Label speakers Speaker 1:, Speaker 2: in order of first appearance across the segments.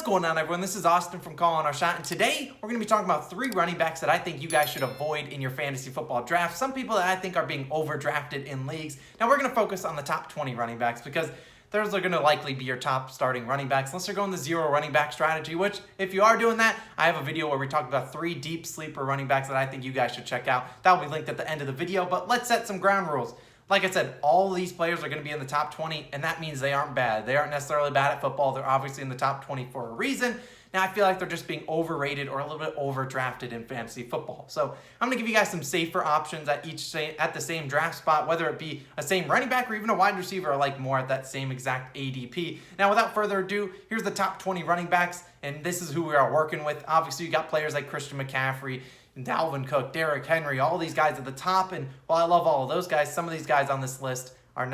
Speaker 1: going on, everyone? This is Austin from Calling Our Shot, and today we're going to be talking about 3 running backs that I think you guys should avoid in your fantasy football draft. Some people that I think are being overdrafted in leagues. Now, we're going to focus on the top 20 running backs because those are going to likely be your top starting running backs unless you're going the 0 running back strategy, which if you are doing that, I have a video where we talk about 3 deep sleeper running backs that I think you guys should check out. That will be linked at the end of the video, but let's set some ground rules. Like I said, all of these players are going to be in the top 20, and that means they aren't bad. They aren't necessarily bad at football. They're obviously in the top 20 for a reason. Now, I feel like they're just being overrated or a little bit overdrafted in fantasy football. So I'm going to give you guys some safer options at the same draft spot, whether it be a same running back or even a wide receiver I like more at that same exact ADP. Now, without further ado, here's the top 20 running backs, and this is who we are working with. Obviously, you got players like Christian McCaffrey, Dalvin Cook, Derrick Henry, all these guys at the top. And while I love all of those guys, some of these guys on this list are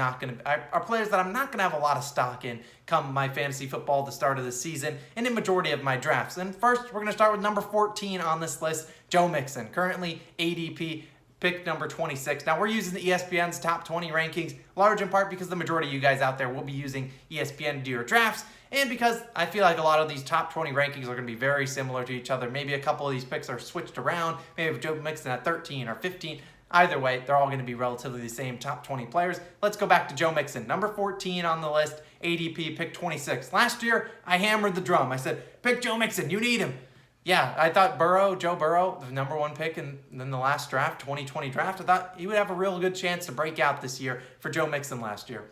Speaker 1: players that I'm not going to have a lot of stock in come my fantasy football the start of the season and in majority of my drafts. And first, we're going to start with number 14 on this list, Joe Mixon, currently ADP pick number 26. Now, we're using the ESPN's top 20 rankings, large in part because the majority of you guys out there will be using ESPN to do your drafts, and because I feel like a lot of these top 20 rankings are going to be very similar to each other. Maybe a couple of these picks are switched around. Maybe Joe Mixon at 13 or 15. Either way, they're all going to be relatively the same top 20 players. Let's go back to Joe Mixon, number 14 on the list, ADP pick 26. Last year, I hammered the drum. I said, pick Joe Mixon, you need him. Yeah, I thought Joe Burrow, the number 1 pick in the last draft, 2020 draft, I thought he would have a real good chance to break out this year for Joe Mixon last year.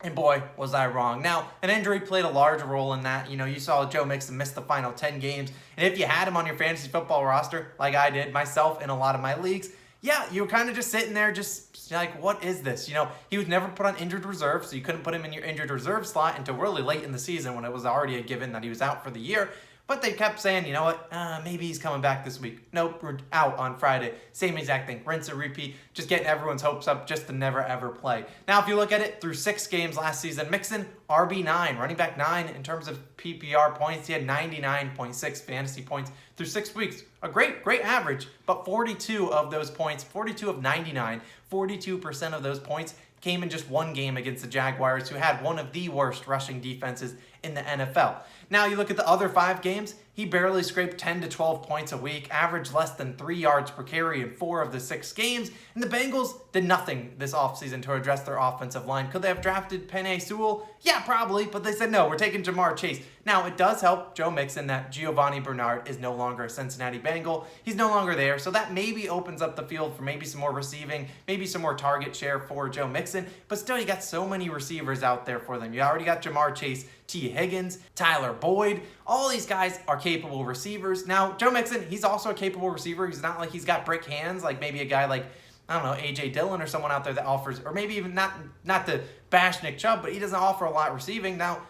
Speaker 1: And boy, was I wrong. Now, an injury played a large role in that. You know, you saw Joe Mixon miss the final 10 games. And if you had him on your fantasy football roster, like I did myself in a lot of my leagues, yeah, you were kind of just sitting there just like, what is this? You know, he was never put on injured reserve, so you couldn't put him in your injured reserve slot until really late in the season when it was already a given that he was out for the year. But they kept saying, you know what, maybe he's coming back this week. Nope, we're out on Friday. Same exact thing, rinse and repeat, just getting everyone's hopes up just to never ever play. Now, if you look at it, through 6 games last season, Mixon, RB9, running back 9 in terms of PPR points. He had 99.6 fantasy points through 6 weeks. A great average, but 42 of those points, 42 of 99, 42% of those points came in just 1 game against the Jaguars, who had one of the worst rushing defenses in the NFL. Now, you look at the other 5 games, he barely scraped 10 to 12 points a week, averaged less than 3 yards per carry in 4 of the 6 games, and the Bengals did nothing this offseason to address their offensive line. Could they have drafted Penei Sewell? Yeah, probably, but they said, no, we're taking Jamar Chase. Now, it does help Joe Mixon that Giovanni Bernard is no longer a Cincinnati Bengal. He's no longer there, so that maybe opens up the field for maybe some more receiving, maybe some more target share for Joe Mixon, but still, you got so many receivers out there for them. You already got Jamar Chase, T. Higgins, Tyler Boyd. All these guys are capable receivers. Now, Joe Mixon, he's also a capable receiver. He's not like he's got brick hands like maybe a guy like, I don't know, A.J. Dillon or someone out there that offers, or maybe even not to bash Nick Chubb, but he doesn't offer a lot receiving. Now,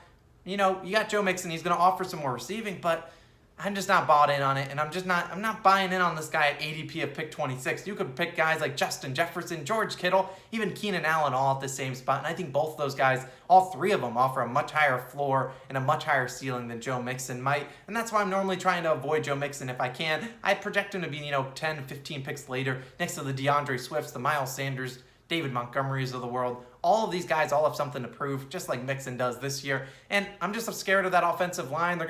Speaker 1: you know, you got Joe Mixon, he's going to offer some more receiving, but I'm just not bought in on it, and I'm not buying in on this guy at ADP of pick 26. You could pick guys like Justin Jefferson, George Kittle, even Keenan Allen all at the same spot, and I think both of those guys, all 3 of them, offer a much higher floor and a much higher ceiling than Joe Mixon might, and that's why I'm normally trying to avoid Joe Mixon if I can. I project him to be, 10, 15 picks later, next to the DeAndre Swifts, the Miles Sanders, David Montgomerys of the world. All of these guys all have something to prove, just like Mixon does this year. And I'm just scared of that offensive line. They're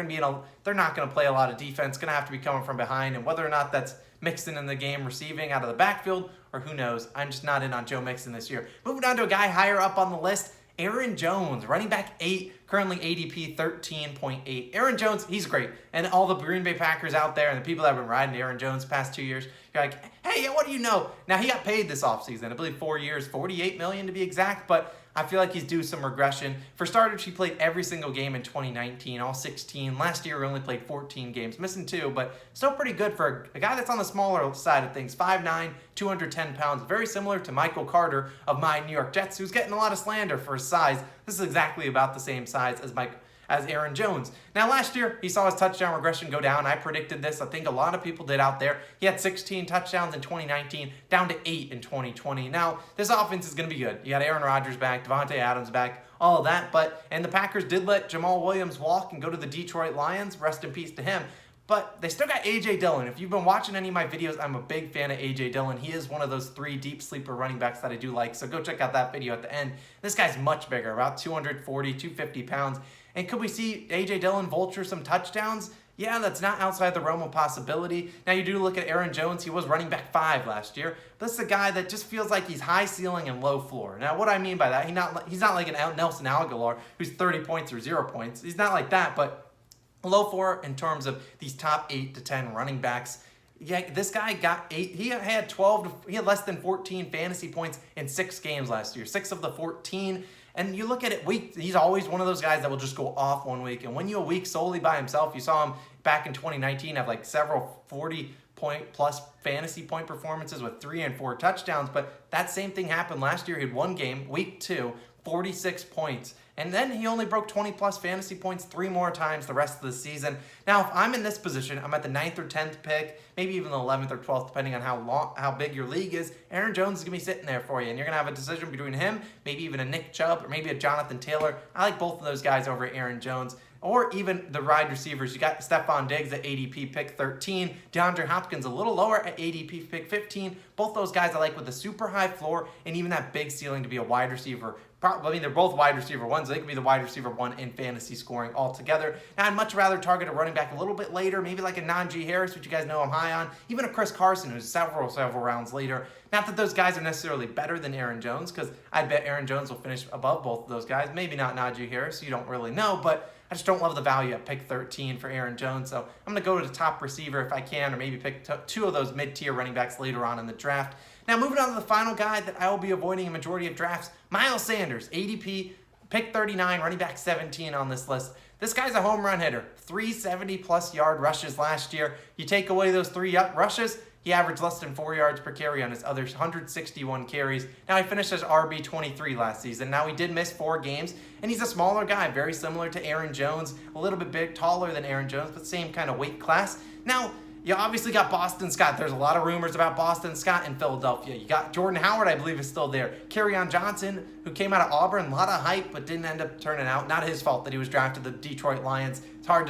Speaker 1: not going to play a lot of defense. Going to have to be coming from behind. And whether or not that's Mixon in the game receiving out of the backfield, or who knows, I'm just not in on Joe Mixon this year. Moving on to a guy higher up on the list, Aaron Jones, running back 8, currently ADP 13.8. Aaron Jones, he's great. And all the Green Bay Packers out there and the people that have been riding Aaron Jones the past 2 years, you're like, hey, what do you know? Now, he got paid this offseason, I believe 4 years, $48 million to be exact, but I feel like he's due some regression. For starters, he played every single game in 2019, all 16. Last year, he only played 14 games, missing 2, but still pretty good for a guy that's on the smaller side of things. 5'9", 210 pounds, very similar to Michael Carter of my New York Jets, who's getting a lot of slander for his size. This is exactly about the same size as Aaron Jones. Now, last year, he saw his touchdown regression go down. I predicted this. I think a lot of people did out there. He had 16 touchdowns in 2019, down to 8 in 2020. Now, this offense is going to be good. You got Aaron Rodgers back, Devontae Adams back, all of that. And the Packers did let Jamal Williams walk and go to the Detroit Lions. Rest in peace to him. But they still got A.J. Dillon. If you've been watching any of my videos, I'm a big fan of A.J. Dillon. He is one of those 3 deep sleeper running backs that I do like. So go check out that video at the end. This guy's much bigger, about 240, 250 pounds. And could we see A.J. Dillon vulture some touchdowns? Yeah, that's not outside the realm of possibility. Now, you do look at Aaron Jones. He was running back 5 last year. But this is a guy that just feels like he's high ceiling and low floor. Now, what I mean by that, he's not like an Nelson Aguilar who's 30 points or 0 points. He's not like that, but low floor in terms of these top 8 to 10 running backs. Yeah, this guy got 8. He had less than 14 fantasy points in 6 games last year. 6 of the 14. And you look at it, he's always one of those guys that will just go off one week. And when you a week solely by himself, you saw him back in 2019 have like several 40-point plus fantasy point performances with 3 and 4 touchdowns. But that same thing happened last year. He had one game, week 2, 46 points. And then he only broke 20 plus fantasy points 3 more times the rest of the season. Now, if I'm in this position, I'm at the 9th or 10th pick, maybe even the 11th or 12th, depending on how big your league is. Aaron Jones is going to be sitting there for you, and you're going to have a decision between him, maybe even a Nick Chubb, or maybe a Jonathan Taylor. I like both of those guys over Aaron Jones. Or even the wide receivers. You got Stephon Diggs at ADP pick 13. DeAndre Hopkins a little lower at ADP pick 15. Both those guys I like with a super high floor and even that big ceiling to be a wide receiver. I mean, they're both wide receiver ones. They could be the wide receiver 1 in fantasy scoring altogether. Now, I'd much rather target a running back a little bit later, maybe like a Najee Harris, which you guys know I'm high on. Even a Chris Carson, who's several rounds later. Not that those guys are necessarily better than Aaron Jones, because I'd bet Aaron Jones will finish above both of those guys. Maybe not Najee Harris. You don't really know, but I just don't love the value at pick 13 for Aaron Jones. So I'm going to go to the top receiver if I can, or maybe pick 2 of those mid-tier running backs later on in the draft. Now, moving on to the final guy that I will be avoiding a majority of drafts, Miles Sanders, ADP, pick 39, running back 17 on this list. This guy's a home run hitter, 370-plus yard rushes last year. You take away those 3 rushes, he averaged less than 4 yards per carry on his other 161 carries. Now, he finished as RB23 last season. Now, he did miss 4 games, and he's a smaller guy, very similar to Aaron Jones, a little bit taller than Aaron Jones, but same kind of weight class. Now, you obviously got Boston Scott. There's a lot of rumors about Boston Scott in Philadelphia. You got Jordan Howard, I believe, is still there. Kerryon Johnson, who came out of Auburn, a lot of hype, but didn't end up turning out. Not his fault that he was drafted to the Detroit Lions. It's hard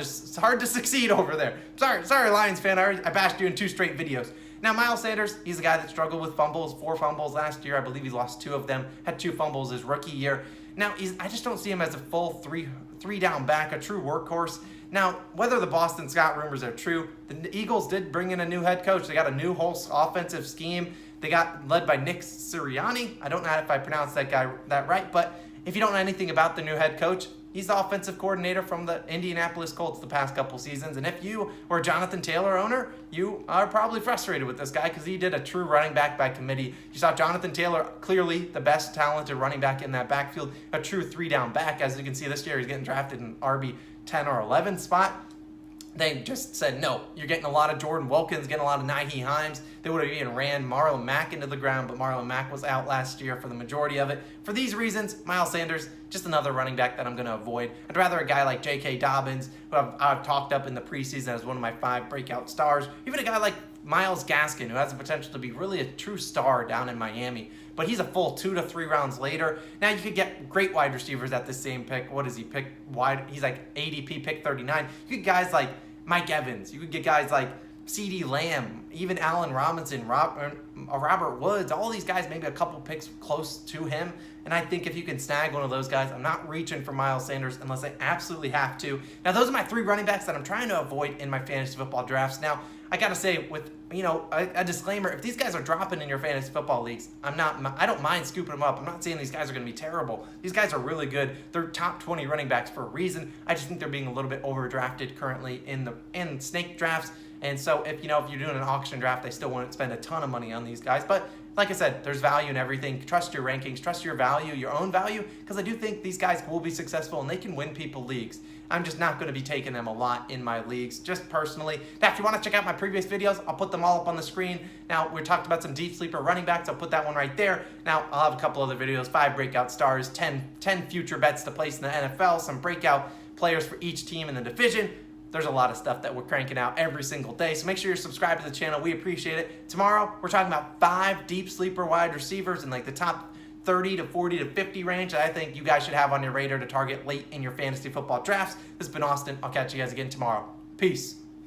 Speaker 1: to succeed over there. Sorry, Lions fan. I bashed you in 2 straight videos. Now, Miles Sanders, he's a guy that struggled with fumbles, 4 fumbles last year. I believe he lost 2 of them, had 2 fumbles his rookie year. Now, I just don't see him as a full three down back, a true workhorse. Now, whether the Boston Scott rumors are true, the Eagles did bring in a new head coach. They got a new whole offensive scheme. They got led by Nick Sirianni. I don't know if I pronounced that right, but if you don't know anything about the new head coach, he's the offensive coordinator from the Indianapolis Colts the past couple seasons. And if you were a Jonathan Taylor owner, you are probably frustrated with this guy because he did a true running back by committee. You saw Jonathan Taylor, clearly the best talented running back in that backfield, a true 3-down back. As you can see this year, he's getting drafted in RB 10 or 11 spot. They just said, no, you're getting a lot of Jordan Wilkins, getting a lot of Nyheim Hines. They would have even ran Marlon Mack into the ground, but Marlon Mack was out last year for the majority of it. For these reasons, Miles Sanders, just another running back that I'm going to avoid. I'd rather a guy like J.K. Dobbins, who I've talked up in the preseason as one of my 5 breakout stars. Even a guy like Myles Gaskin, who has the potential to be really a true star down in Miami. But he's a full 2 to 3 rounds later. Now, you could get great wide receivers at the same pick. What does he pick? He's like ADP pick 39. You get guys like Mike Evans. You could get guys like CeeDee Lamb, even Allen Robinson, Robert Woods, all these guys, maybe a couple picks close to him. And I think if you can snag one of those guys, I'm not reaching for Miles Sanders unless I absolutely have to. Now, those are my 3 running backs that I'm trying to avoid in my fantasy football drafts. Now, I got to say, with a disclaimer, if these guys are dropping in your fantasy football leagues, I don't mind scooping them up. I'm not saying these guys are going to be terrible. These guys are really good. They're top 20 running backs for a reason. I just think they're being a little bit overdrafted currently in snake drafts. And so if you're doing an auction draft, I still wouldn't spend a ton of money on these guys. But like I said, there's value in everything. Trust your rankings, trust your value, your own value, because I do think these guys will be successful and they can win people leagues. I'm just not going to be taking them a lot in my leagues, just personally. Now, if you want to check out my previous videos, I'll put them all up on the screen. Now, we talked about some deep sleeper running backs. I'll put that one right there. Now, I'll have a couple other videos, 5 breakout stars, 10 future bets to place in the NFL, some breakout players for each team in the division. There's a lot of stuff that we're cranking out every single day, so make sure you're subscribed to the channel. We appreciate it. Tomorrow, we're talking about 5 deep sleeper wide receivers in like the top 30 to 40 to 50 range that I think you guys should have on your radar to target late in your fantasy football drafts. This has been Austin. I'll catch you guys again tomorrow. Peace.